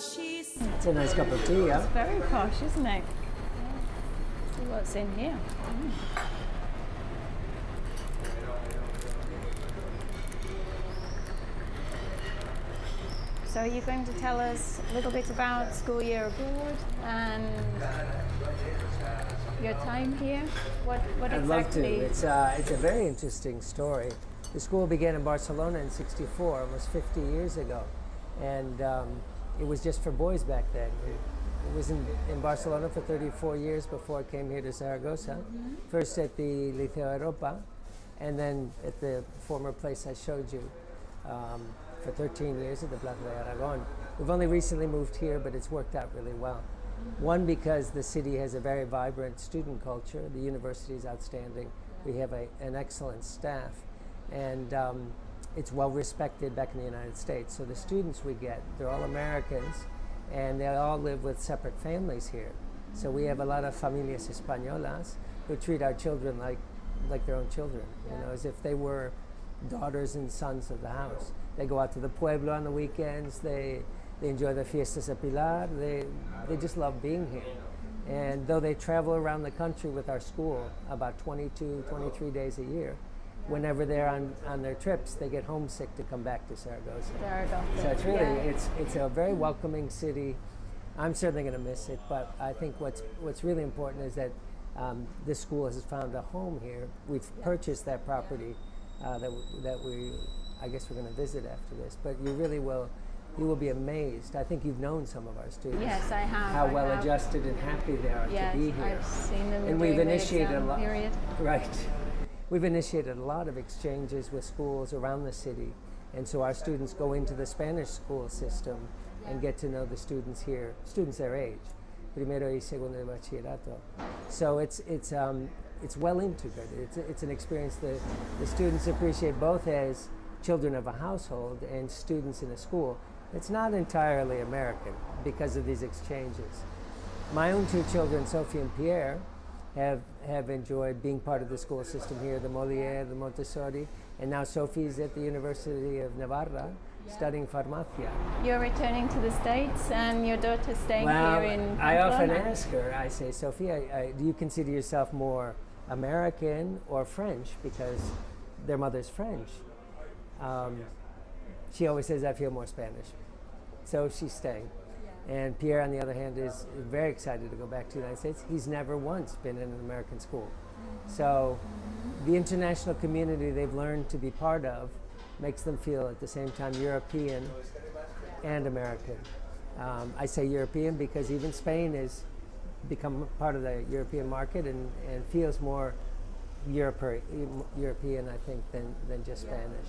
It's a nice cup of tea, yeah? It's very posh, isn't it? See what's in here. So are you going to tell us a little bit about school year abroad and your time here? What I'd exactly? love to. It's a very interesting story. The school began in Barcelona in '64, almost 50 years ago. And it was just for boys back then. It was in Barcelona for 34 years before I came here to Zaragoza. First at the Liceo Europa, and then at the former place I showed you for 13 years at the Plaza de Aragón. We've only recently moved here, but it's worked out really well. One, because the city has a very vibrant student culture. The university is outstanding. We have an excellent staff, and it's well respected back in the United States. So the students we get, they're all Americans, and they all live with separate families here. So we have a lot of familias españolas who treat our children like their own children, you know, as if they were daughters and sons of the house. They go out to the pueblo on the weekends. They enjoy the fiestas de Pilar. They just love being here. And though they travel around the country with our school about 22, 23 days a year, whenever they're on their trips, they get homesick to come back to Zaragoza. So it's really, it's a very welcoming city. I'm certainly going to miss it, but I think what's really important is that this school has found a home here. We've purchased that property that I guess we're going to visit after this, but you will be amazed. I think you've known some of our students. Yes, I have. How well adjusted and happy they are to be here. I've seen them. And we've initiated a lot. Period. Right. We've initiated a lot of exchanges with schools around the city, and so our students go into the Spanish school system and get to know the students here, students their age, primero y segundo de bachillerato. So it's well integrated. It's an experience that the students appreciate both as children of a household and students in a school. It's not entirely American because of these exchanges. My own two children, Sophie and Pierre, have enjoyed being part of the school system here, the Molière, the Montessori, and now Sophie's at the University of Navarra studying farmacia. You're returning to the States and your daughter's staying here in Pamplona? I often ask her, I say, Sophie, do you consider yourself more American or French? Because their mother's French. She always says, I feel more Spanish. So she's staying. And Pierre, on the other hand, is very excited to go back to the United States. He's never once been in an American school. So the international community they've learned to be part of makes them feel at the same time European and American. I say European because even Spain has become part of the European market and feels more European, I think, than just Spanish.